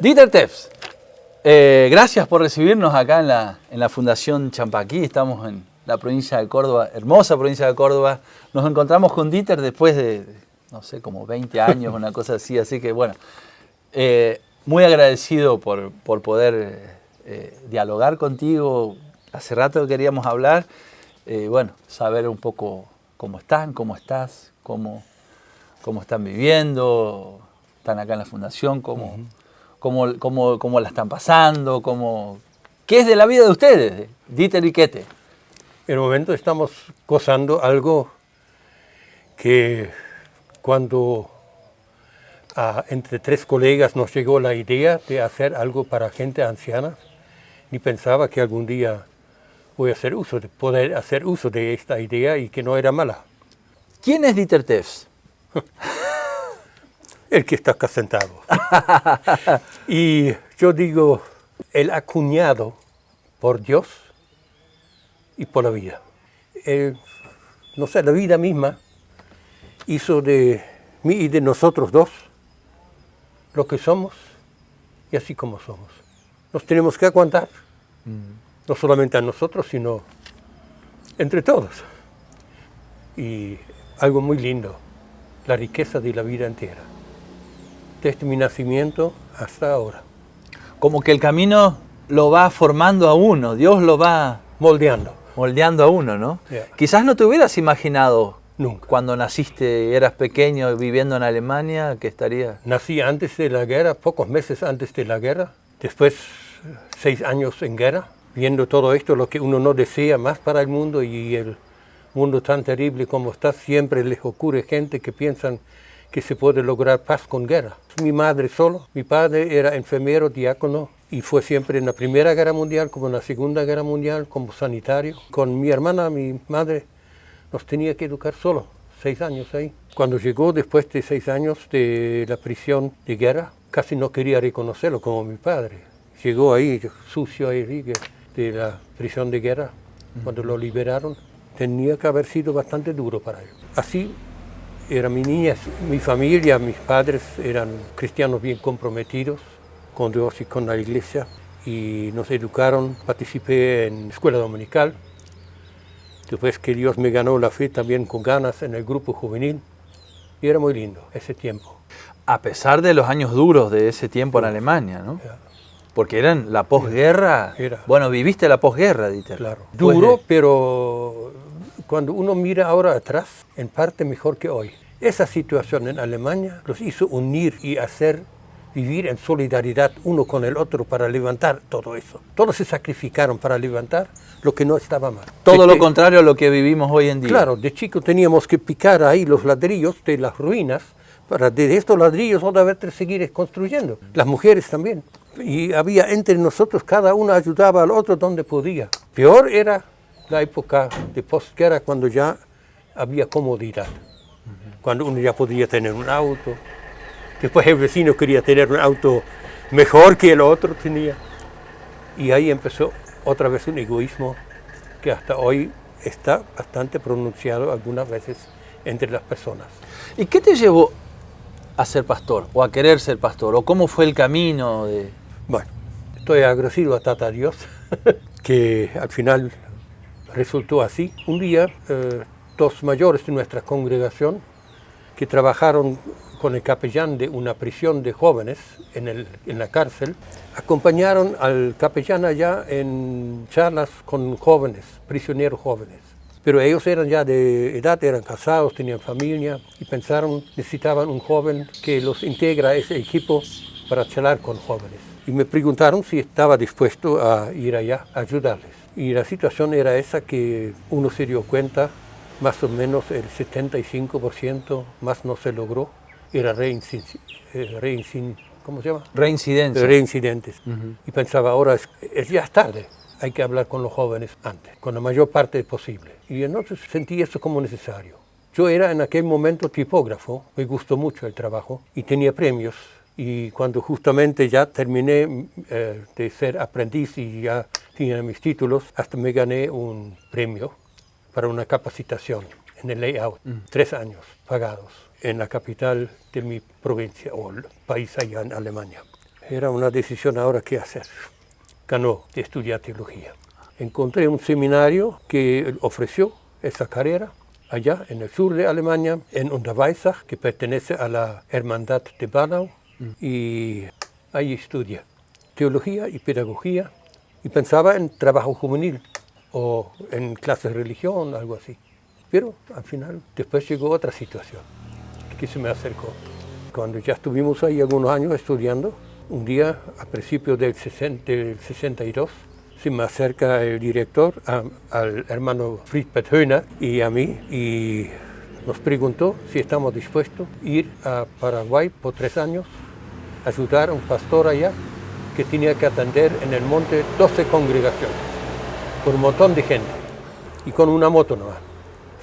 Dieter Tefts, gracias por recibirnos acá en la Fundación Champaquí. Estamos en la provincia de Córdoba, hermosa provincia de Córdoba. Nos encontramos con Dieter después de, no sé, como 20 años, una cosa así. Así que bueno, muy agradecido por poder dialogar contigo. Hace rato que queríamos hablar. Bueno, saber un poco cómo están, cómo estás, cómo están viviendo, están acá en la Fundación, cómo la están pasando, qué es de la vida de ustedes, Dieter y Käthe. En el momento estamos gozando algo que cuando entre tres colegas nos llegó la idea de hacer algo para gente anciana, ni pensaba que algún día voy a poder hacer uso de esta idea y que no era mala. ¿Quién es Dieter Tefts? El que está acá sentado. Y yo digo, el acuñado por Dios y por la vida. No sé, la vida misma hizo de mí y de nosotros dos lo que somos y así como somos. Nos tenemos que aguantar, no solamente a nosotros, sino entre todos. Y algo muy lindo, la riqueza de la vida entera, desde mi nacimiento hasta ahora. Como que el camino lo va formando a uno, Dios lo va moldeando a uno, ¿no? Yeah. Quizás no te hubieras imaginado Nunca. Cuando naciste, eras pequeño, viviendo en Alemania, que estaría... Nací antes de la guerra, pocos meses antes de la guerra, después 6 años en guerra, viendo todo esto, lo que uno no desea más para el mundo y el mundo tan terrible como está, siempre les ocurre gente que piensan que se puede lograr paz con guerra. Mi madre solo, mi padre era enfermero, diácono, y fue siempre en la Primera Guerra Mundial, como en la Segunda Guerra Mundial, como sanitario. Con mi hermana, mi madre, nos tenía que educar solo, 6 años ahí. Cuando llegó después de 6 años de la prisión de guerra, casi no quería reconocerlo como mi padre. Llegó ahí, sucio ahí, de la prisión de guerra, cuando lo liberaron. Tenía que haber sido bastante duro para él. Así era mi niñez. Mi familia, mis padres eran cristianos bien comprometidos con Dios y con la iglesia y nos educaron. Participé en escuela dominical. Después que Dios me ganó la fe también con ganas en el grupo juvenil. Y era muy lindo ese tiempo. A pesar de los años duros de ese tiempo en Alemania, ¿no? Porque eran la posguerra. Bueno, viviste la posguerra, Dieter. Claro. Duro, pero cuando uno mira ahora atrás, en parte mejor que hoy. Esa situación en Alemania los hizo unir y vivir en solidaridad uno con el otro para levantar todo eso. Todos se sacrificaron para levantar lo que no estaba mal. Todo lo contrario a lo que vivimos hoy en día. Claro, de chico teníamos que picar ahí los ladrillos de las ruinas para de estos ladrillos otra vez seguir construyendo. Las mujeres también. Y había entre nosotros, cada uno ayudaba al otro donde podía. Peor era la época de posguerra, cuando ya había comodidad. Cuando uno ya podía tener un auto. Después el vecino quería tener un auto mejor que el otro tenía. Y ahí empezó otra vez un egoísmo que hasta hoy está bastante pronunciado algunas veces entre las personas. ¿Y qué te llevó a ser pastor o a querer ser pastor? ¿O cómo fue el camino de...? Bueno, estoy agradecido a Tata Dios que al final resultó así. Un día, 2 mayores de nuestra congregación que trabajaron con el capellán de una prisión de jóvenes en la cárcel, acompañaron al capellán allá en charlas con jóvenes, prisioneros jóvenes. Pero ellos eran ya de edad, eran casados, tenían familia y pensaron necesitaban un joven que los integra a ese equipo para charlar con jóvenes. Y me preguntaron si estaba dispuesto a ir allá a ayudarles. Y la situación era esa que uno se dio cuenta, más o menos el 75% más no se logró. Era ¿cómo se llama? Reincidentes. Y pensaba, ahora ya es tarde, hay que hablar con los jóvenes antes, con la mayor parte posible. Y entonces sentí eso como necesario. Yo era en aquel momento tipógrafo, me gustó mucho el trabajo y tenía premios. Y cuando justamente ya terminé de ser aprendiz y ya tenía mis títulos, hasta me gané un premio para una capacitación en el layout, 3 años pagados en la capital de mi provincia o el país allá en Alemania. era una decisión ahora qué hacer. Ganó de estudiar teología. Encontré un seminario que ofreció esa carrera allá en el sur de Alemania, en Unterweissach, que pertenece a la Hermandad de Bernau, y ahí estudié teología y pedagogía, y pensaba en trabajo juvenil o en clases de religión, algo así. Pero al final, después llegó otra situación que se me acercó. Cuando ya estuvimos ahí algunos años estudiando, un día, a principios del 62, se me acerca el director, al hermano Friedbert Höhner y a mí, y nos preguntó si estamos dispuestos a ir a Paraguay por 3 años, a ayudar a un pastor allá que tenía que atender en el monte 12 congregaciones, con un montón de gente y con una moto nomás.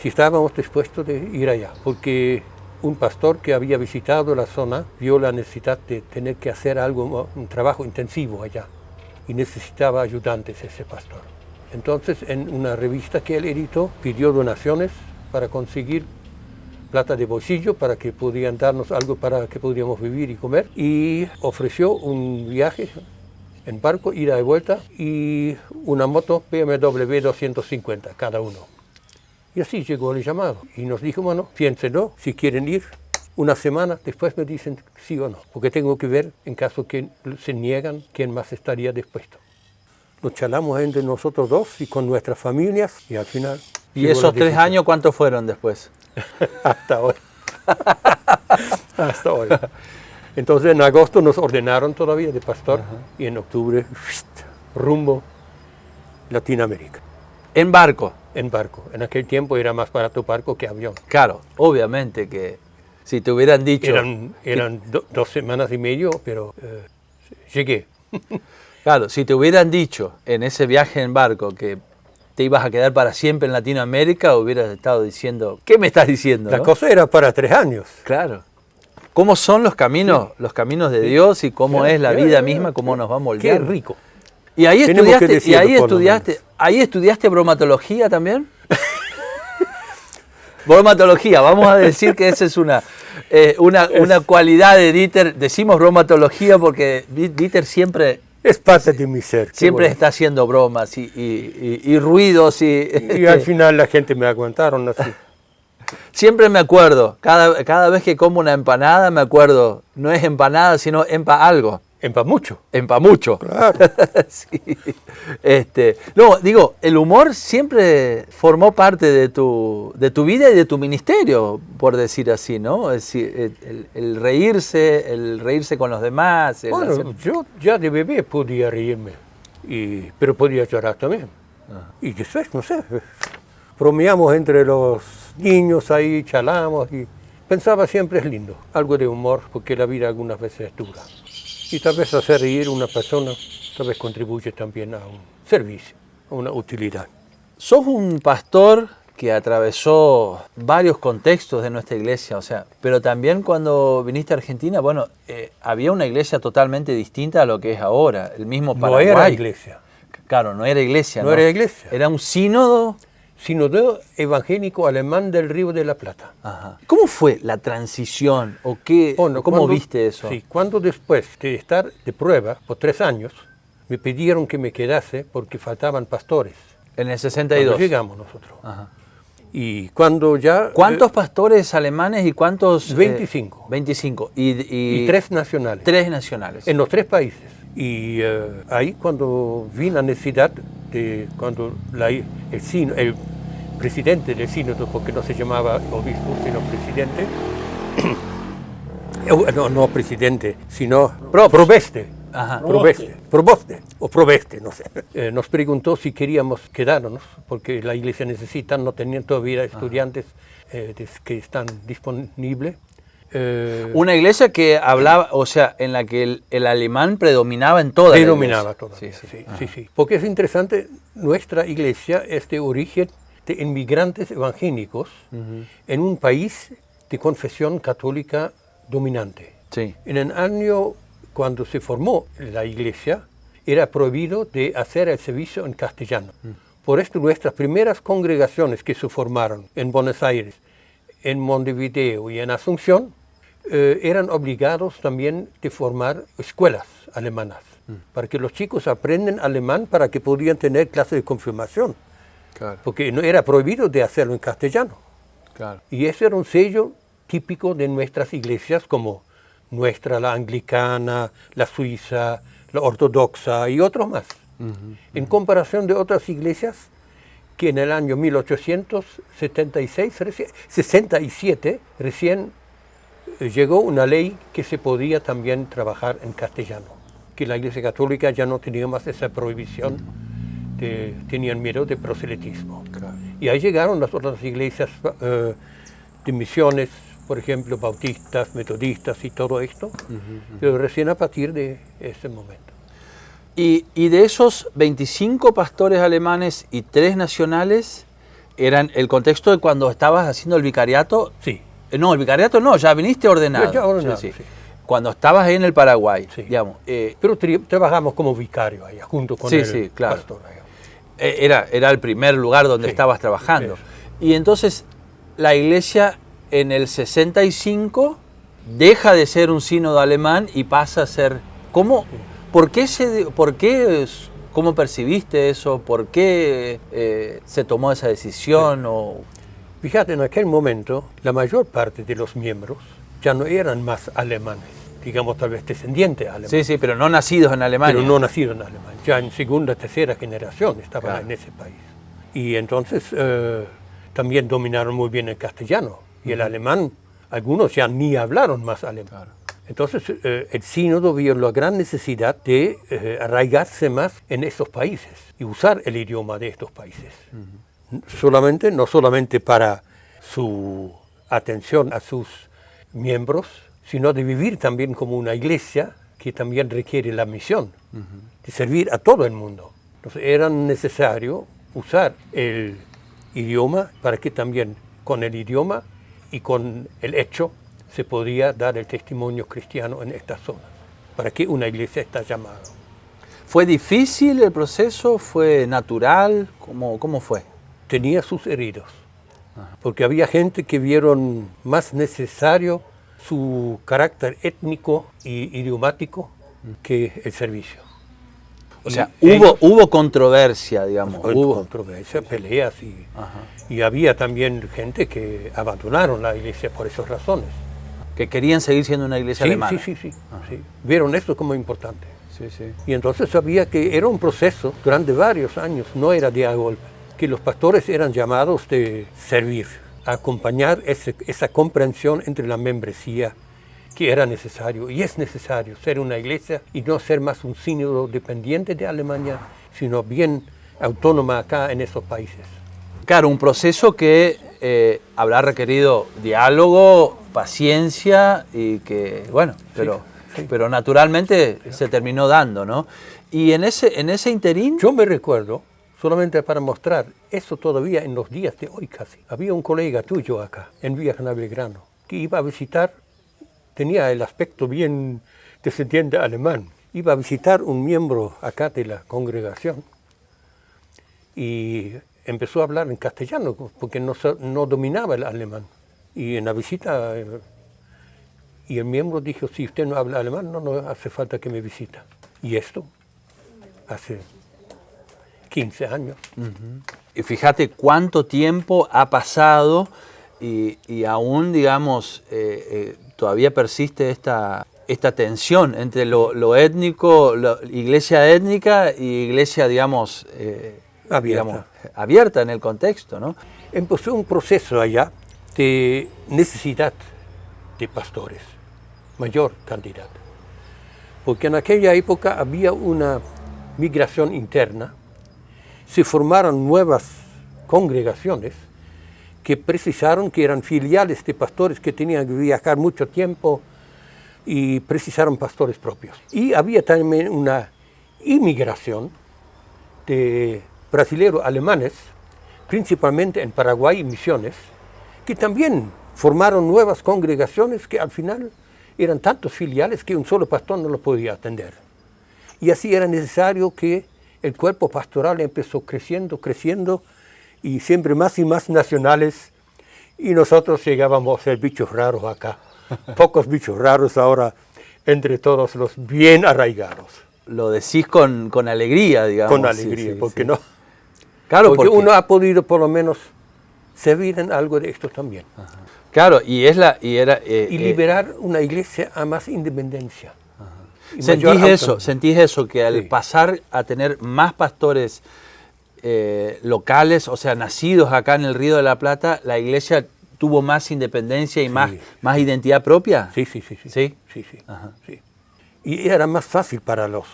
Si estábamos dispuestos de ir allá, porque un pastor que había visitado la zona vio la necesidad de tener que hacer algo, un trabajo intensivo allá, y necesitaba ayudantes ese pastor. Entonces, en una revista que él editó, pidió donaciones para conseguir plata de bolsillo para que pudieran darnos algo para que pudiéramos vivir y comer, y ofreció un viaje en barco, ida y vuelta, y una moto BMW 250 cada uno. Y así llegó el llamado y nos dijo, bueno, piénsenlo, si quieren ir, una semana después me dicen sí o no, porque tengo que ver, en caso que se niegan, quién más estaría dispuesto. Nos charlamos entre nosotros dos y con nuestras familias, y al final... ¿Y esos 3 años cuántos fueron después? Hasta hoy. Hasta hoy. Entonces en agosto nos ordenaron todavía de pastor, y en octubre, rumbo Latinoamérica. ¿En barco? En barco. En aquel tiempo era más barato barco que avión. Claro, obviamente que si te hubieran dicho... Eran 2 semanas y medio, pero llegué. Claro, si te hubieran dicho en ese viaje en barco que te ibas a quedar para siempre en Latinoamérica, hubieras estado diciendo, ¿qué me estás diciendo? La ¿no? cosa era para 3 años. Claro. ¿Cómo son los caminos, de Dios, y cómo es la vida misma, cómo nos va moldeando? Qué rico. ¿Y ahí Tenemos que estudiaste, decirlo, ahí estudiaste bromatología también? Bromatología, vamos a decir que esa es una cualidad de Dieter. Decimos bromatología porque Dieter siempre... Es parte de mi ser. Siempre está haciendo bromas y ruidos. Y al final la gente me aguantaron así. Siempre me acuerdo, cada vez que como una empanada me acuerdo, no es empanada, sino algo. Empamucho. Empamucho. Claro. Sí. No, digo, el humor siempre formó parte de tu vida y de tu ministerio, por decir así, ¿no? Es decir, el reírse con los demás. Bueno, yo ya de bebé podía reírme, pero podía llorar también. Y después, no sé, bromeamos entre los niños ahí, charlamos, y pensaba siempre es lindo, algo de humor, porque la vida algunas veces es dura. Y tal vez hacer reír a una persona, tal vez contribuye también a un servicio, a una utilidad. Sos un pastor que atravesó varios contextos de nuestra iglesia, o sea, pero también cuando viniste a Argentina, bueno, había una iglesia totalmente distinta a lo que es ahora, el mismo Paraguay. No era iglesia. Claro, no era iglesia. No era iglesia. Era un sínodo. Sínodo evangélico alemán del Río de la Plata. Ajá. ¿Cómo fue la transición o qué? ¿Cómo viste eso? Sí, cuando después de estar de prueba por 3 años, me pidieron que me quedase porque faltaban pastores. En el 62. Cuando llegamos nosotros. Ajá. Y cuando ya... ¿Cuántos pastores alemanes y cuántos? 25. 25. Y 3 nacionales. 3 nacionales. En los 3 países. Y ahí cuando vi la necesidad de, cuando el presidente del sínodo, porque no se llamaba obispo, sino presidente, no presidente, sino probeste. Ajá. Probeste, no sé. Nos preguntó si queríamos quedarnos, porque la iglesia necesita, no tenían todavía estudiantes que están disponibles. Una iglesia que hablaba, o sea, en la que el alemán predominaba en toda la iglesia. Predominaba toda. Sí. Porque es interesante, nuestra iglesia es de origen de inmigrantes evangélicos en un país de confesión católica dominante. Sí. En el año cuando se formó la iglesia, era prohibido de hacer el servicio en castellano. Por esto nuestras primeras congregaciones que se formaron en Buenos Aires, en Montevideo y en Asunción, eran obligados también de formar escuelas alemanas, para que los chicos aprenden alemán para que podían tener clases de confirmación, Claro, porque no era prohibido de hacerlo en castellano. claro. Y ese era un sello típico de nuestras iglesias, como nuestra, la anglicana, la suiza, la ortodoxa y otros más. En comparación de otras iglesias que en el año 1867 recién llegó una ley que se podía también trabajar en castellano, que la Iglesia Católica ya no tenía más esa prohibición, tenían miedo de proselitismo. Claro. Y ahí llegaron las otras iglesias de misiones, por ejemplo, bautistas, metodistas y todo esto, pero recién a partir de ese momento. Y de esos 25 pastores alemanes y 3 nacionales, ¿eran el contexto de cuando estabas haciendo el vicariato? Sí. No, el vicariato no, ya viniste ordenado. Ya ordenado, Sí. sí. Cuando estabas ahí en el Paraguay, Sí. digamos. Pero trabajamos como vicario allá, junto con Sí, el sí, claro. pastor allá. Era el primer lugar donde Sí, estabas trabajando. eso. Y entonces la iglesia en el 65 deja de ser un sínodo alemán y pasa a ser... ¿Cómo percibiste eso? ¿Por qué se tomó esa decisión? Fíjate, en aquel momento, la mayor parte de los miembros ya no eran más alemanes, digamos tal vez descendientes alemanes. Sí, sí, pero no nacidos en Alemania. Pero no nacidos en Alemania, ya en segunda, tercera generación estaban Claro. en ese país. Y entonces también dominaron muy bien el castellano. Y el alemán, algunos ya ni hablaron más alemán. Claro. Entonces el sínodo vio la gran necesidad de arraigarse más en estos países y usar el idioma de estos países. No solamente para su atención a sus miembros, sino de vivir también como una iglesia que también requiere la misión, de servir a todo el mundo. Entonces era necesario usar el idioma para que también con el idioma y con el hecho se podía dar el testimonio cristiano en estas zonas, para que una iglesia está llamada. ¿Fue difícil el proceso? ¿Fue natural? ¿Cómo fue? Tenía sus heridos, porque había gente que vieron más necesario su carácter étnico y idiomático que el servicio. O sea, Y hubo controversia, digamos. hubo controversia, peleas y había también gente que abandonaron la iglesia por esas razones. Que querían seguir siendo una iglesia alemana. Sí. Vieron esto como importante. Sí, sí. Y entonces sabía que era un proceso durante varios años, no era de a golpe, que los pastores eran llamados de servir, a acompañar esa comprensión entre la membresía, que era necesario y es necesario ser una iglesia y no ser más un sínodo dependiente de Alemania, sino bien autónoma acá en esos países. Claro, un proceso que habrá requerido diálogo, paciencia y que, bueno, pero naturalmente se terminó dando, ¿no? Y en ese interín... Yo me recuerdo, solamente para mostrar eso todavía en los días de hoy casi, había un colega tuyo acá, en Villa General Belgrano, que iba a visitar, tenía el aspecto bien descendiente alemán, iba a visitar un miembro acá de la congregación y empezó a hablar en castellano porque no dominaba el alemán. Y en la visita, y el miembro dijo, si usted no habla alemán, no hace falta que me visita. Y esto hace 15 años. Y fíjate cuánto tiempo ha pasado y aún, digamos, todavía persiste esta tensión entre lo étnico, iglesia étnica y iglesia, digamos, abierta en el contexto, ¿no? Empezó un proceso allá de necesidad de pastores, mayor cantidad. Porque en aquella época había una migración interna, se formaron nuevas congregaciones que precisaron que eran filiales de pastores que tenían que viajar mucho tiempo y precisaron pastores propios. Y había también una inmigración de brasileros alemanes, principalmente en Paraguay y Misiones, que también formaron nuevas congregaciones que al final eran tantos filiales que un solo pastor no los podía atender. Y así era necesario que el cuerpo pastoral empezó creciendo y siempre más y más nacionales, y nosotros llegábamos a ser bichos raros acá. pocos bichos raros ahora entre todos los bien arraigados. Lo decís con alegría, digamos. Con alegría, sí, porque sí. no. Claro, porque uno ha podido por lo menos servir en algo de esto también. Ajá. Claro, y liberar una iglesia a más independencia. Sentís eso, que al sí. pasar a tener más pastores locales, o sea, nacidos acá en el Río de la Plata, la iglesia tuvo más independencia y sí. más identidad propia. Sí. ¿Sí? Sí. Sí. Y era más fácil para los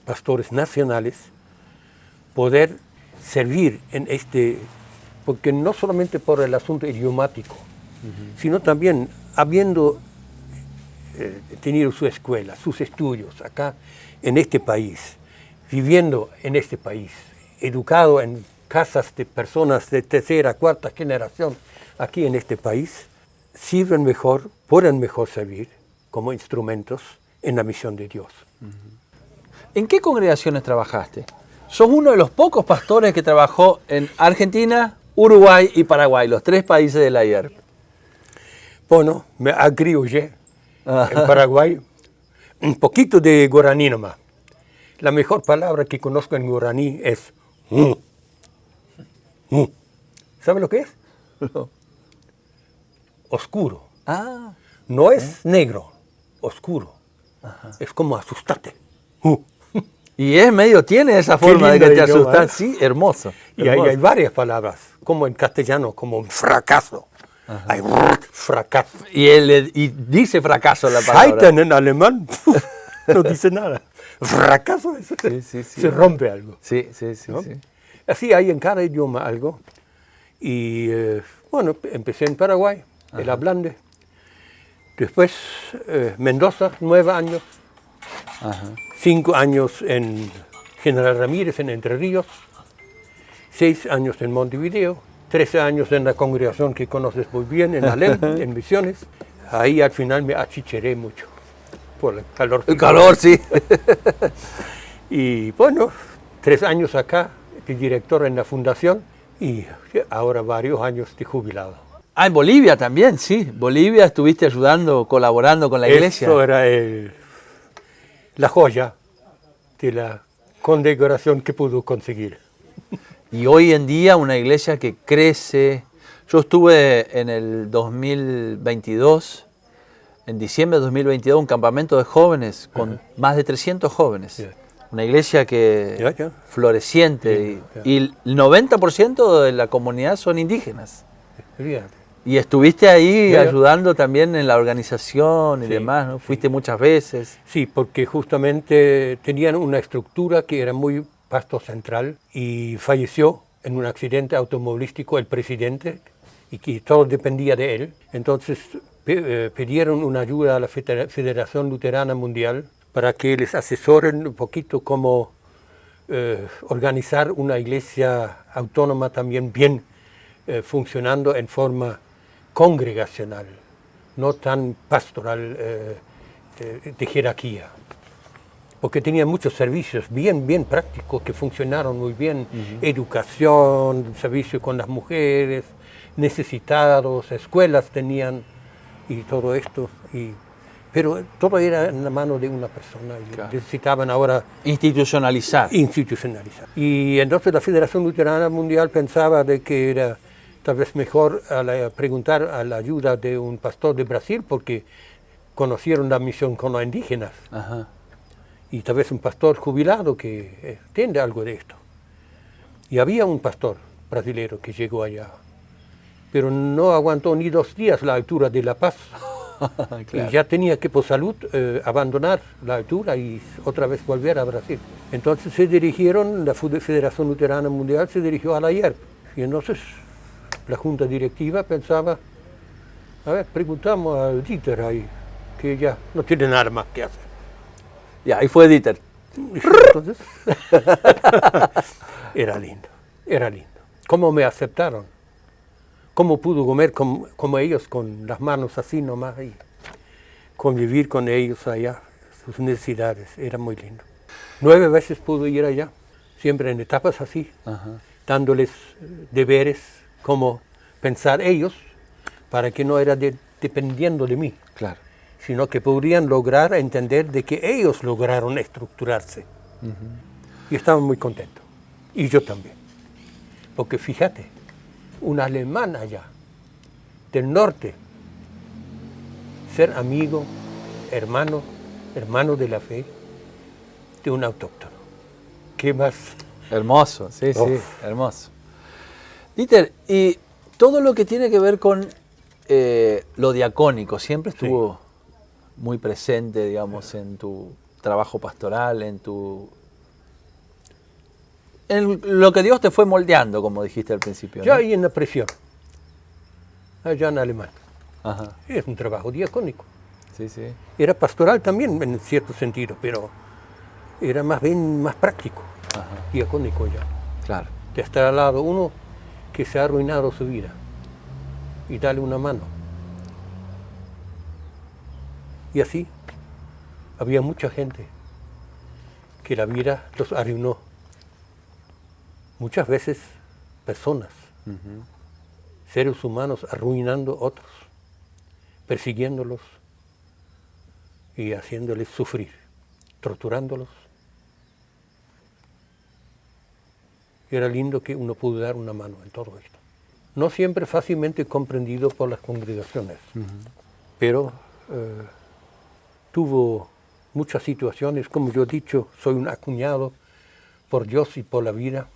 pastores nacionales poder servir en porque no solamente por el asunto idiomático, sino también habiendo tenido su escuela, sus estudios acá en este país, viviendo en este país, educado en casas de personas de tercera, cuarta generación aquí en este país, pueden mejor servir como instrumentos en la misión de Dios. ¿En qué congregaciones trabajaste? Sos uno de los pocos pastores que trabajó en Argentina, Uruguay y Paraguay, los 3 países de la IERP. Bueno, me agriollé en Paraguay, un poquito de guaraní nomás. La mejor palabra que conozco en guaraní es ¿sabe lo que es? No. Oscuro. Ah. No es negro, oscuro. Ajá. Es como asustarte. Y tiene esa forma de que te asustas. Sí, hermoso. Y hay varias palabras, como en castellano, como fracaso. Ajá. Hay fracaso. Y dice fracaso la palabra. Scheitern en alemán no dice nada. Fracaso es, sí. Se rompe algo. Sí. ¿No? Sí. Así hay en cada idioma algo. Y bueno, empecé en Paraguay, el hablante. Después Mendoza, 9 años. Ajá. 5 años en General Ramírez, en Entre Ríos. 6 años en Montevideo. 13 años en la congregación que conoces muy bien, en Alem, en Misiones. Ahí al final me achicheré mucho por el calor. El calor, sí. Y bueno, 3 años acá, de director en la fundación, y ahora varios años de jubilado. Ah, en Bolivia también, sí. Bolivia estuviste ayudando, colaborando con la iglesia. Eso era la joya de la condecoración que pudo conseguir. Y hoy en día una iglesia que crece. Yo estuve en el 2022, en diciembre de 2022, un campamento de jóvenes con más de 300 jóvenes. Yeah. Una iglesia que floreciente. Yeah. Y el 90% de la comunidad son indígenas. Yeah. Y estuviste ahí ayudando también en la organización y demás, ¿no? Fuiste muchas veces. Sí, porque justamente tenían una estructura que era muy pasto central y falleció en un accidente automovilístico el presidente y que todo dependía de él. Entonces pidieron una ayuda a la Federación Luterana Mundial para que les asesoren un poquito cómo organizar una iglesia autónoma también bien funcionando en forma congregacional, no tan pastoral de jerarquía. Porque tenía muchos servicios bien prácticos que funcionaron muy bien. Educación, servicio con las mujeres, necesitados, escuelas tenían y todo esto. Pero todo era en la mano de una persona y necesitaban ahora institucionalizar. Y entonces la Federación Luterana Mundial pensaba de que era tal vez mejor preguntar a la ayuda de un pastor de Brasil porque conocieron la misión con los indígenas. Ajá. Y tal vez un pastor jubilado que entiende algo de esto. Y había un pastor brasilero que llegó allá, pero no aguantó ni 2 días la altura de La Paz. Claro. Y ya tenía que por salud abandonar la altura y otra vez volver a Brasil. Entonces la Federación Luterana Mundial se dirigió a la IERP. Y entonces la junta directiva pensaba, preguntamos a Dieter ahí, que ya no tiene nada más que hacer. Y ahí fue Dieter. Entonces, era lindo. ¿Cómo me aceptaron? ¿Cómo pude comer como ellos con las manos así nomás y convivir con ellos allá, sus necesidades? Era muy lindo. 9 veces pude ir allá, siempre en etapas así, dándoles deberes, como pensar ellos, para que no era dependiendo de mí. Claro. sino que podrían lograr entender de que ellos lograron estructurarse. Y estaban muy contentos. Y yo también. Porque fíjate, un alemán allá, del norte, ser amigo, hermano de la fe, de un autóctono. ¿Qué más? Hermoso, sí, Uf. sí, hermoso. Dieter, y todo lo que tiene que ver con lo diacónico, ¿siempre estuvo muy presente, digamos, en tu trabajo pastoral, en lo que Dios te fue moldeando, como dijiste al principio? Ya ¿no? ahí en la presión, allá en Alemania. Ajá, Es un trabajo diacónico. sí, sí. Era pastoral también, en cierto sentido, pero era más bien más práctico, diacónico ya. Claro. De estar al lado uno que se ha arruinado su vida y darle una mano. Y así había mucha gente que la vida los arruinó. Muchas veces personas, seres humanos arruinando a otros, persiguiéndolos y haciéndoles sufrir, torturándolos. Y era lindo que uno pudo dar una mano en todo esto. No siempre fácilmente comprendido por las congregaciones, pero tuvo muchas situaciones, como yo he dicho, soy un acuñado por Dios y por la vida.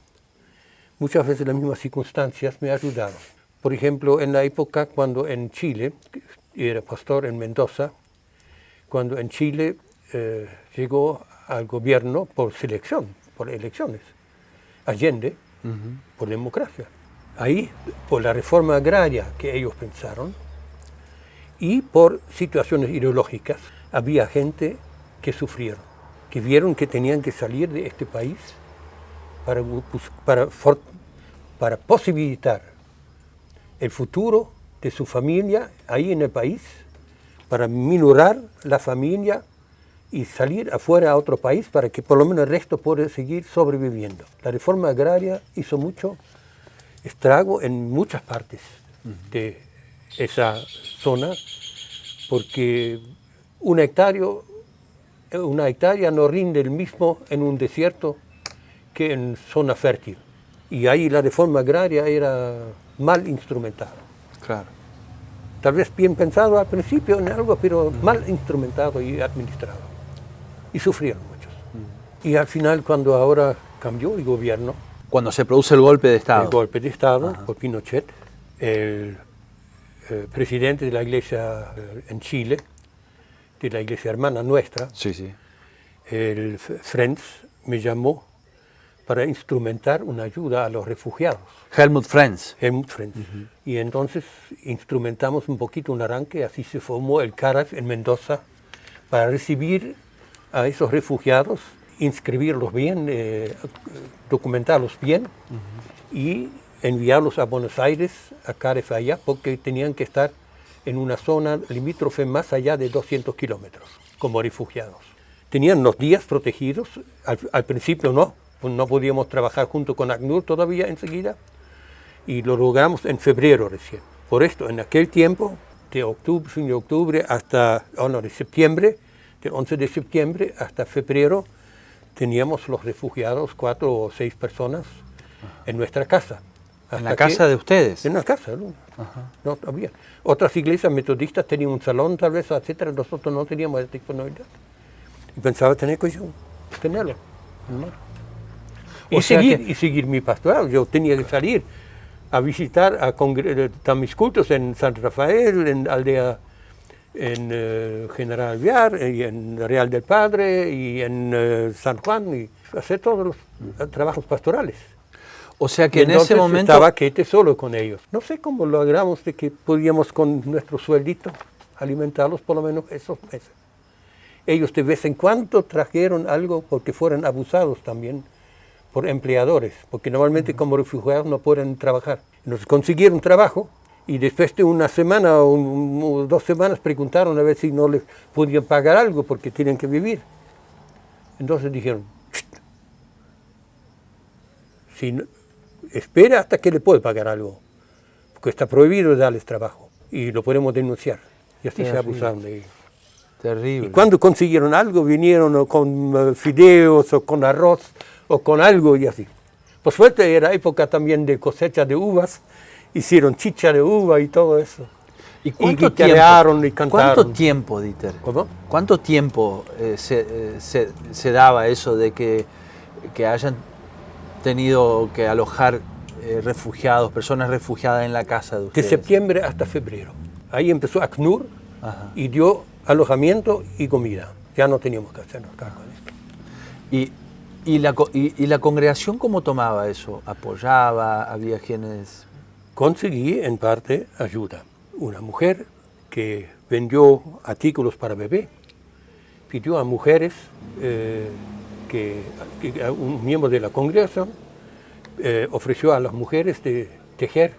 Muchas veces las mismas circunstancias me ayudaron. Por ejemplo, en la época cuando en Chile, era pastor en Mendoza, cuando en Chile llegó al gobierno por selección, por elecciones, Allende, por democracia. Ahí, por la reforma agraria que ellos pensaron y por situaciones ideológicas, había gente que sufrieron, que vieron que tenían que salir de este país para posibilitar el futuro de su familia ahí en el país, para minorar la familia y salir afuera a otro país para que por lo menos el resto pueda seguir sobreviviendo. La reforma agraria hizo mucho estrago en muchas partes de esa zona, porque una hectárea no rinde el mismo en un desierto que en zona fértil. Y ahí la reforma agraria era mal instrumentada. Claro. Tal vez bien pensado al principio en algo, pero mal instrumentado y administrado. Y sufrieron muchos. Y al final, cuando ahora cambió el gobierno, Cuando se produce el golpe de Estado. el golpe de Estado por Pinochet, el presidente de la iglesia en Chile, de la iglesia hermana nuestra, Sí, sí. el Frenz, me llamó para instrumentar una ayuda a los refugiados. Helmut Frenz. Helmut Frenz. Y entonces instrumentamos un poquito un arranque, así se formó el CARAF en Mendoza, para recibir a esos refugiados, inscribirlos bien, documentarlos bien y enviarlos a Buenos Aires, a CAREF allá, porque tenían que estar en una zona limítrofe más allá de 200 kilómetros, como refugiados. Tenían los días protegidos, al principio no, pues no podíamos trabajar junto con ACNUR todavía enseguida, y lo logramos en febrero recién. Por esto, en aquel tiempo, de octubre, fin de octubre hasta, de septiembre, del 11 de septiembre hasta febrero, teníamos los refugiados, 4 o 6 personas, en nuestra casa. ¿En la casa de ustedes? En la casa, ¿no? No había. Otras iglesias metodistas tenían un salón, tal vez, etcétera. Nosotros no teníamos esa disponibilidad. Y pensaba tener que yo tenerlo. ¿no? Y seguir mi pastoral. Yo tenía que salir a visitar a mis cultos en San Rafael, en Aldea, en General Alvear, y en Real del Padre, y en San Juan, y hacer todos los trabajos pastorales. O sea que Y en entonces ese momento... estaba Quete solo con ellos. No sé cómo logramos de que podíamos con nuestro sueldito alimentarlos por lo menos esos meses. Ellos de vez en cuando trajeron algo porque fueron abusados también por empleadores, porque normalmente como refugiados no pueden trabajar. Entonces consiguieron trabajo y después de una semana o 2 semanas preguntaron a ver si no les podían pagar algo porque tienen que vivir. Entonces dijeron, si no, espera hasta que le puede pagar algo, porque está prohibido darles trabajo y lo podemos denunciar. Y así se abusaron de ellos. Terrible. Y cuando consiguieron algo, vinieron o con fideos o con arroz o con algo y así. Por suerte era época también de cosecha de uvas, hicieron chicha de uva y todo eso. ¿Y cuánto guitarrearon y cantaron. ¿Cuánto tiempo, Dieter? ¿Cómo? ¿Cuánto tiempo se daba eso de que hayan tenido que alojar refugiados, personas refugiadas en la casa de De ustedes? septiembre hasta febrero. Ahí empezó ACNUR y dio alojamiento y comida. Ya no teníamos que hacernos cargo de esto. ¿Y la congregación cómo tomaba eso? ¿Apoyaba? ¿Había quienes...? Conseguí en parte ayuda. Una mujer que vendió artículos para bebé pidió a mujeres que un miembro de la congregación ofreció a las mujeres de tejer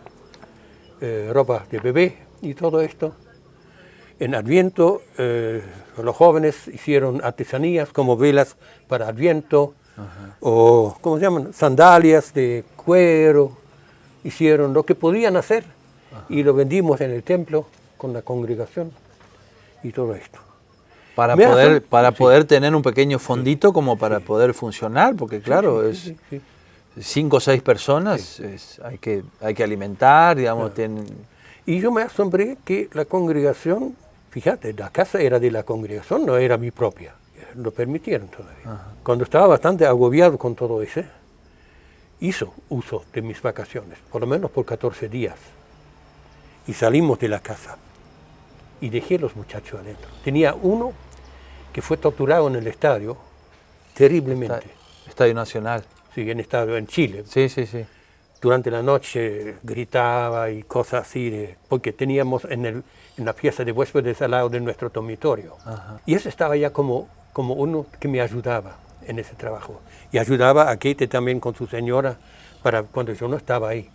ropa de bebé y todo esto. En Adviento los jóvenes hicieron artesanías como velas para Adviento o, ¿cómo se llaman? Sandalias de cuero. Hicieron lo que podían hacer y lo vendimos en el templo con la congregación y todo esto. Para poder tener un pequeño fondito como para poder funcionar, porque claro, es 5 o 6 personas, hay que alimentar, digamos. Y yo me asombré que la congregación, fíjate, la casa era de la congregación, no era mi propia, lo permitieron todavía. Cuando estaba bastante agobiado con todo eso, hizo uso de mis vacaciones, por lo menos por 14 días. Y salimos de la casa y dejé los muchachos adentro. Tenía uno que fue torturado en el estadio, terriblemente. Estadio Nacional. Sí, en estadio, en Chile. Sí. Durante la noche gritaba y cosas así, porque teníamos en la pieza de huéspedes al lado de nuestro dormitorio. Y ese estaba ya como uno que me ayudaba en ese trabajo. Y ayudaba a Kate también con su señora para cuando yo no estaba ahí,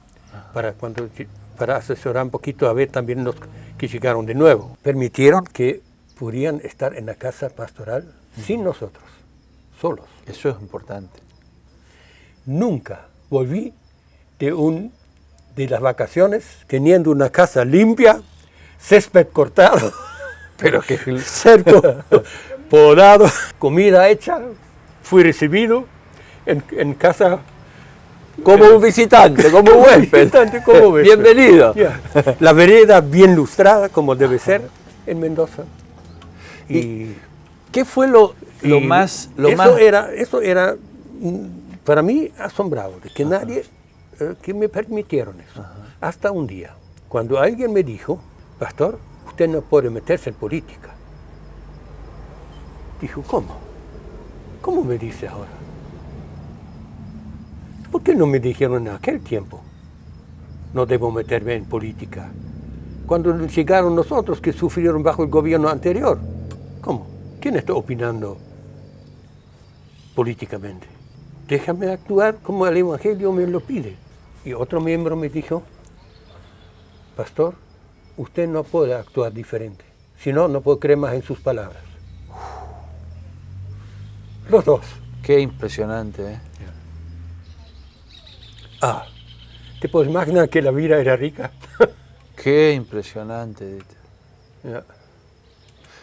para asesorar un poquito a ver también los que llegaron de nuevo. Permitieron que podían estar en la casa pastoral sin nosotros, solos. Eso es importante. Nunca volví de las vacaciones teniendo una casa limpia, césped cortado, Pero que cerco podado, comida hecha. Fui recibido en casa como un visitante, como un huésped. Bienvenido. Yeah. La vereda bien lustrada, como debe ser, en Mendoza. ¿Y qué fue lo más? Eso era para mí asombrado, de que nadie, que me permitieron eso. Hasta un día, cuando alguien me dijo, pastor, usted no puede meterse en política. Dijo, ¿cómo? ¿Cómo me dice ahora? ¿Por qué no me dijeron en aquel tiempo? No debo meterme en política. Cuando llegaron nosotros que sufrieron bajo el gobierno anterior. ¿Cómo? ¿Quién está opinando políticamente? Déjame actuar como el Evangelio me lo pide. Y otro miembro me dijo, pastor, usted no puede actuar diferente. Si no, no puedo creer más en sus palabras. Los dos. Qué impresionante, ¿eh? ¿Te puedes imaginar que la vida era rica? Qué impresionante, Dieter.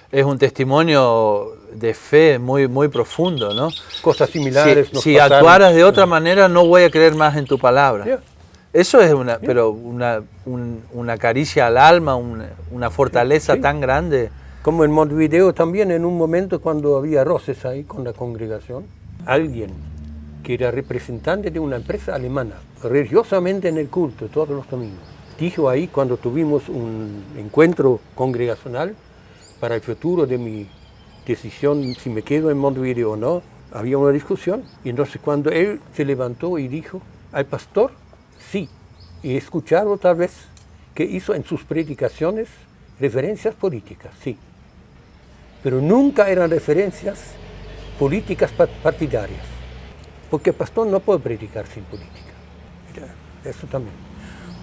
Es un testimonio de fe muy, muy profundo, ¿no? Cosas similares. Si actuaras de otra manera, no voy a creer más en tu palabra. Yeah. Eso es una caricia al alma, una fortaleza tan grande. Como en Montevideo también, en un momento cuando había roces ahí con la congregación, alguien que era representante de una empresa alemana, religiosamente en el culto todos los domingos, dijo ahí cuando tuvimos un encuentro congregacional para el futuro de mi decisión si me quedo en Montevideo o no, había una discusión, y entonces cuando él se levantó y dijo, al pastor, sí, y he escuchado tal vez que hizo en sus predicaciones referencias políticas, sí, pero nunca eran referencias políticas partidarias, porque el pastor no puede predicar sin política. Eso también.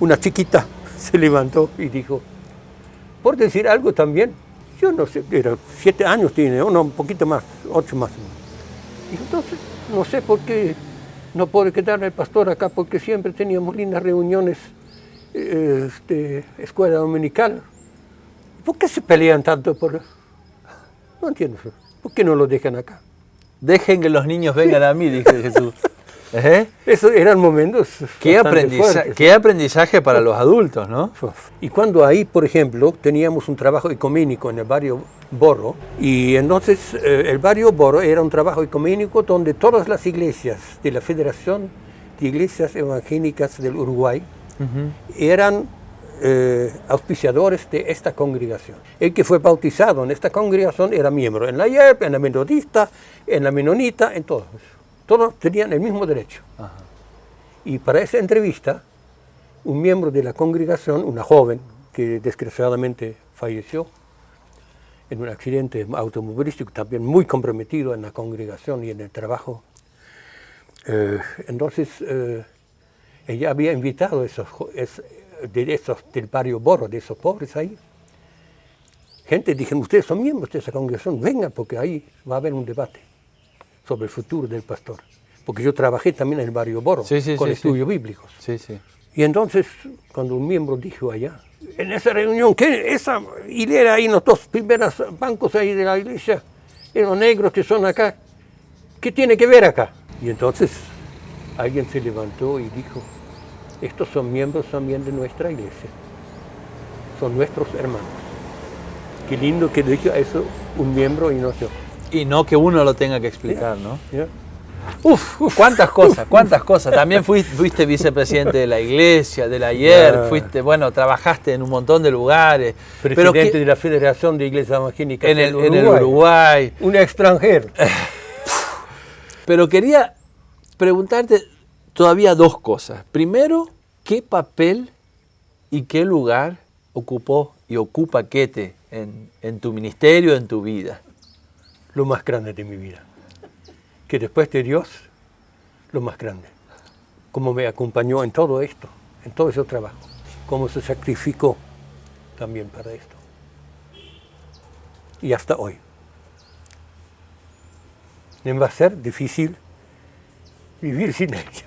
Una chiquita se levantó y dijo, por decir algo también, yo no sé, era 7 años tiene, o no, un poquito más, 8 más. Y entonces, no sé por qué no puede quedar el pastor acá, porque siempre teníamos lindas reuniones, escuela dominical. ¿por qué se pelean tanto por...? No entiendo eso. ¿Por qué no lo dejan acá? Dejen que los niños vengan a mí, dice Jesús. Esos eran momentos Qué fuertes. aprendizaje para los adultos, ¿no? Y cuando ahí, por ejemplo, teníamos un trabajo ecuménico en el barrio Borro, y entonces el barrio Borro era un trabajo ecuménico donde todas las iglesias de la Federación de Iglesias Evangélicas del Uruguay eran auspiciadores de esta congregación. El que fue bautizado en esta congregación era miembro en la IEP, en la metodista, en la menonita, en todos. Todos tenían el mismo derecho. Ajá. Y para esa entrevista, un miembro de la congregación, una joven que desgraciadamente falleció en un accidente automovilístico, también muy comprometido en la congregación y en el trabajo. Entonces, ella había invitado del barrio Borro, de esos pobres ahí. Gente, dijeron, ustedes son miembros de esa congregación, vengan porque ahí va a haber un debate sobre el futuro del pastor. Porque yo trabajé también en el barrio Borro, con estudios bíblicos. Sí, sí. Y entonces, cuando un miembro dijo allá, en esa reunión, que esa hilera ahí, los dos primeros bancos ahí de la iglesia, eran negros que son acá, ¿qué tiene que ver acá? Y entonces alguien se levantó y dijo, estos son miembros también de nuestra iglesia, son nuestros hermanos. Qué lindo que dijo eso un miembro y no yo. Y no que uno lo tenga que explicar, ¿no? Cuántas cosas. También fuiste vicepresidente de la iglesia, de la IER, trabajaste en un montón de lugares. Presidente de la Federación de Iglesias Evangélicas en el Uruguay. Un extranjero. Pero quería preguntarte todavía dos cosas. Primero, ¿qué papel y qué lugar ocupó y ocupa Quete en tu ministerio, en tu vida? Lo más grande de mi vida, que después de Dios, lo más grande, cómo me acompañó en todo esto, en todo ese trabajo, cómo se sacrificó también para esto, y hasta hoy. Me va a ser difícil vivir sin ella.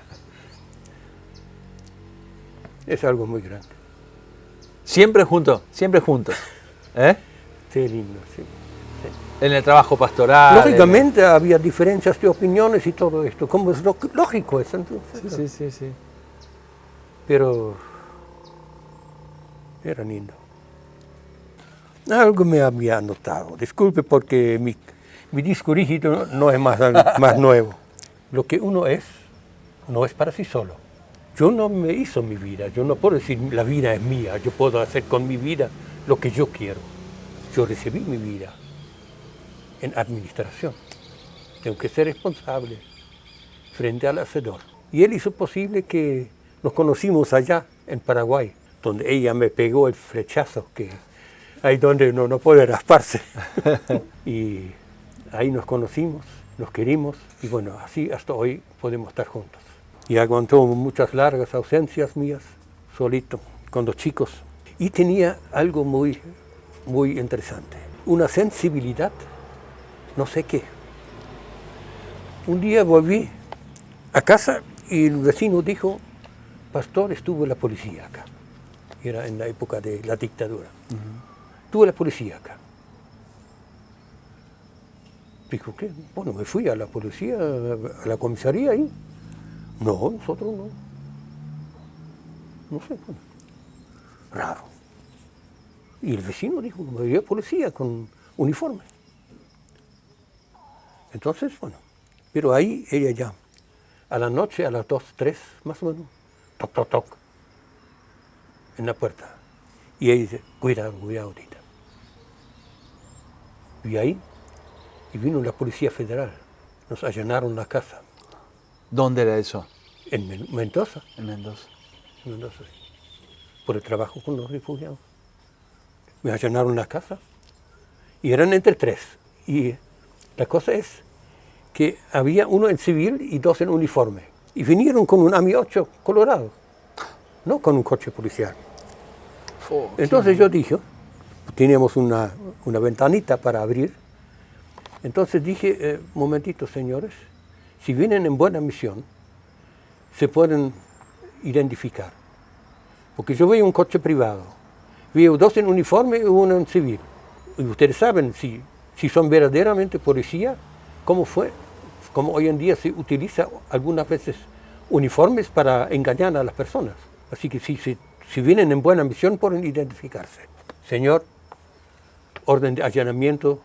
Es algo muy grande. Siempre juntos. Qué lindo, sí. En el trabajo pastoral. Lógicamente había diferencias de opiniones y todo esto, como es lógico eso. Entonces, sí. Pero era lindo. Algo me había anotado, disculpe porque mi disco rígido no es más nuevo. Lo que uno es, no es para sí solo. Yo no me hizo mi vida, yo no puedo decir la vida es mía, yo puedo hacer con mi vida lo que yo quiero. Yo recibí mi vida en administración. Tengo que ser responsable frente al Hacedor. Y él hizo posible que nos conocimos allá en Paraguay, donde ella me pegó el flechazo, que ahí donde uno no puede rasparse. Y ahí nos conocimos, nos querimos, y bueno, así hasta hoy podemos estar juntos. Y aguantó muchas largas ausencias mías, solito, con los chicos. Y tenía algo muy interesante, una sensibilidad, no sé qué. Un día volví a casa y el vecino dijo, pastor, estuvo la policía acá. Era en la época de la dictadura. Estuvo la policía acá. Dijo, ¿qué? Bueno, me fui a la policía, a la comisaría ahí. No, nosotros no. No sé, bueno, raro. Y el vecino dijo, había policía con uniforme. Entonces, bueno, pero ahí ella ya, a la noche, a las 2, 3, más o menos, toc, toc, toc, en la puerta. Y ella dice, cuidado ahorita. Y ahí, y vino la Policía Federal, nos allanaron la casa. ¿Dónde era eso? En Mendoza. En Mendoza. En Mendoza, sí. Por el trabajo con los refugiados. Me allanaron la casa y eran entre 3. Y la cosa es que había uno en civil y 2 en uniforme. Y vinieron con un AMI 8 colorado, no con un coche policial. Entonces yo dije, teníamos una ventanita para abrir. Entonces dije, momentito señores, si vienen en buena misión, se pueden identificar. Porque yo veo un coche privado, veo dos en uniforme y uno en civil. Y ustedes saben, si son verdaderamente policía, cómo hoy en día se utiliza algunas veces uniformes para engañar a las personas. Así que si vienen en buena misión, pueden identificarse. Señor, orden de allanamiento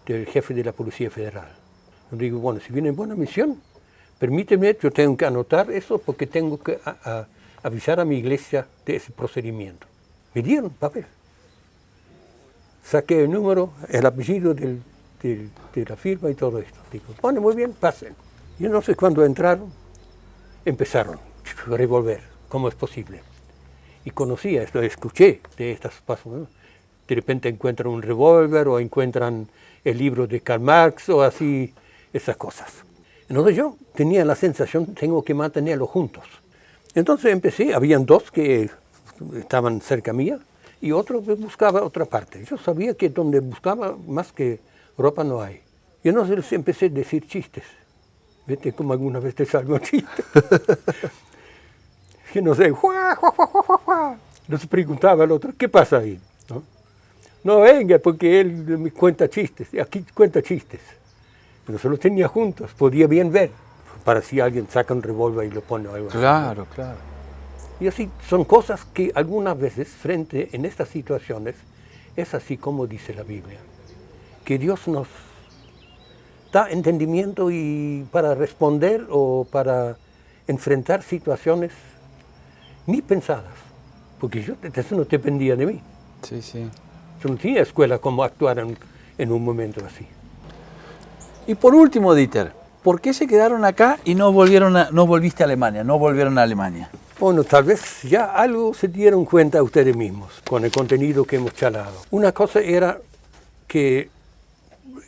del jefe de la Policía Federal. Yo digo, bueno, si viene en buena misión, permíteme, yo tengo que anotar eso porque tengo que avisar a mi iglesia de ese procedimiento. Me dieron papel. Saqué el número, el apellido de la firma y todo esto. Digo, bueno, muy bien, pasen. Y entonces cuando entraron, empezaron a revolver, ¿cómo es posible? Y conocía esto, escuché de estas pasos, ¿no? De repente encuentran un revólver o encuentran el libro de Karl Marx o así, esas cosas. Entonces yo tenía la sensación, tengo que mantenerlos juntos. Entonces empecé, habían dos que estaban cerca mía y otro buscaba otra parte. Yo sabía que donde buscaba más que ropa no hay. Y entonces les empecé a decir chistes. ¿Viste como alguna vez te salgo un chiste? Que no sé, ¡juá, juá, juá, juá, juá! Entonces preguntaba al otro, ¿qué pasa ahí? No venga, porque él me cuenta chistes, aquí cuenta chistes. Nosotros los tenía juntos, podía bien ver, para si alguien saca un revólver y lo pone o algo así. Claro, claro. Y así son cosas que algunas veces, en estas situaciones, es así como dice la Biblia, que Dios nos da entendimiento y para responder o para enfrentar situaciones ni pensadas, porque eso no dependía de mí. Sí, sí. Yo no tenía escuela cómo actuar en un momento así. Y por último, Dieter, ¿por qué se quedaron acá y no volviste a Alemania, no volvieron a Alemania? Bueno, tal vez ya algo se dieron cuenta ustedes mismos con el contenido que hemos charlado. Una cosa era que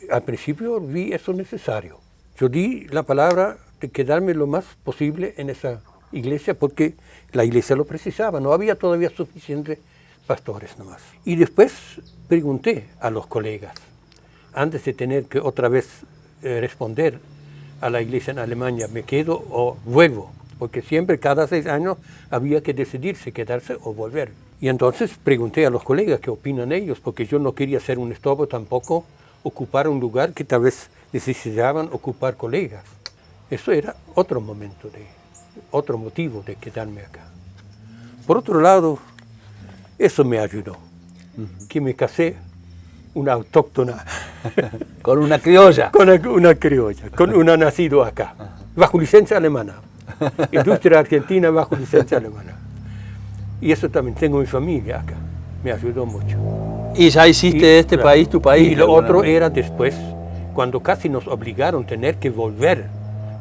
al principio vi eso necesario. Yo di la palabra de quedarme lo más posible en esa iglesia porque la iglesia lo precisaba, no había todavía suficientes pastores nomás. Y después pregunté a los colegas, antes de tener que otra vez responder a la iglesia en Alemania, ¿me quedo o vuelvo? Porque siempre, cada 6 años, había que decidirse, quedarse o volver. Y entonces pregunté a los colegas qué opinan ellos, porque yo no quería ser un estorbo tampoco, ocupar un lugar que tal vez necesitaban ocupar colegas. Eso era otro momento, otro motivo de quedarme acá. Por otro lado, eso me ayudó, que me casé una autóctona. Con una criolla. Con una criolla, con una nacido acá, bajo licencia alemana. Industria argentina bajo licencia alemana. Y eso también, tengo mi familia acá, me ayudó mucho. Y ya hiciste este país tu país. Y lo otro era después, cuando casi nos obligaron a tener que volver,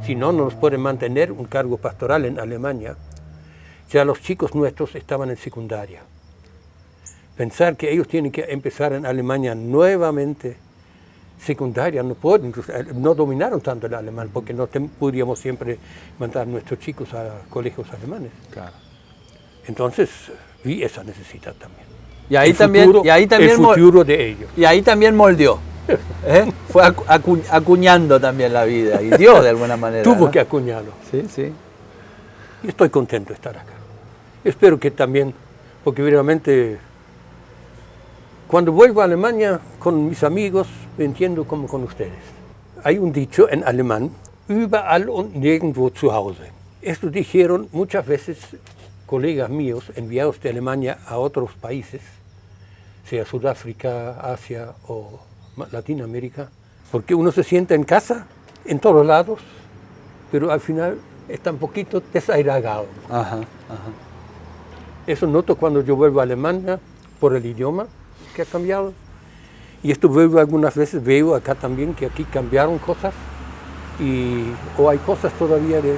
si no, no nos pueden mantener un cargo pastoral en Alemania. Ya los chicos nuestros estaban en secundaria. Pensar que ellos tienen que empezar en Alemania nuevamente secundaria, no dominaron tanto el alemán, porque no podíamos siempre mandar a nuestros chicos a colegios alemanes. Claro. Entonces vi esa necesidad también. Y ahí también el futuro de ellos. Y ahí también moldeó. Fue acuñando también la vida, y dio de alguna manera. Tuvo que acuñarlo. Sí, sí. Y estoy contento de estar acá. Espero que también, porque realmente cuando vuelvo a Alemania con mis amigos, me entiendo como con ustedes. Hay un dicho en alemán, überall und nirgendwo zu Hause. Esto dijeron muchas veces colegas míos enviados de Alemania a otros países, sea Sudáfrica, Asia o Latinoamérica, porque uno se siente en casa, en todos lados, pero al final está un poquito desairagado. Ajá, ajá. Eso noto cuando yo vuelvo a Alemania por el idioma que ha cambiado. Y esto vuelvo algunas veces, veo acá también que aquí cambiaron cosas o hay cosas todavía de...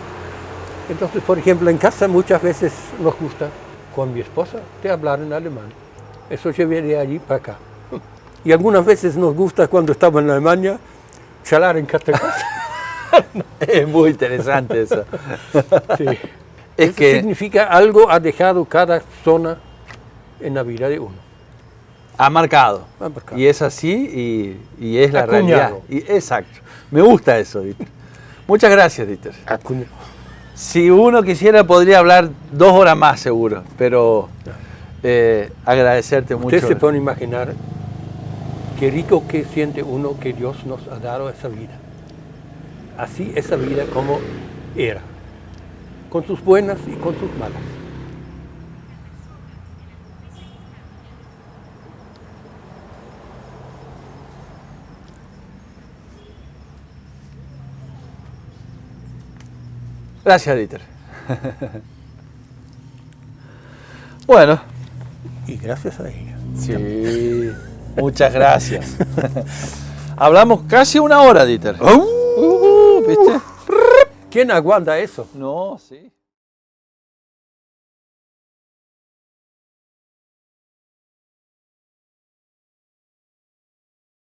Entonces, por ejemplo, en casa muchas veces nos gusta con mi esposa de hablar en alemán. Eso llevé de allí para acá. Y algunas veces nos gusta cuando estamos en Alemania charlar en castellano. Es muy interesante eso. Sí. Eso significa algo ha dejado cada zona en la vida de uno. Ha marcado. Y es así y es la Acuñado. realidad. Exacto. Me gusta eso, Dieter. Muchas gracias, Dieter. Acuñado. Si uno quisiera podría hablar 2 horas más seguro, pero agradecerte mucho. Usted se puede imaginar qué rico que siente uno que Dios nos ha dado esa vida. Así esa vida como era, con sus buenas y con sus malas. Gracias, Dieter. Bueno. Y gracias a ella. Sí, muchas gracias. Hablamos casi una hora, Dieter. ¿Viste? ¿Quién aguanta eso? No, sí.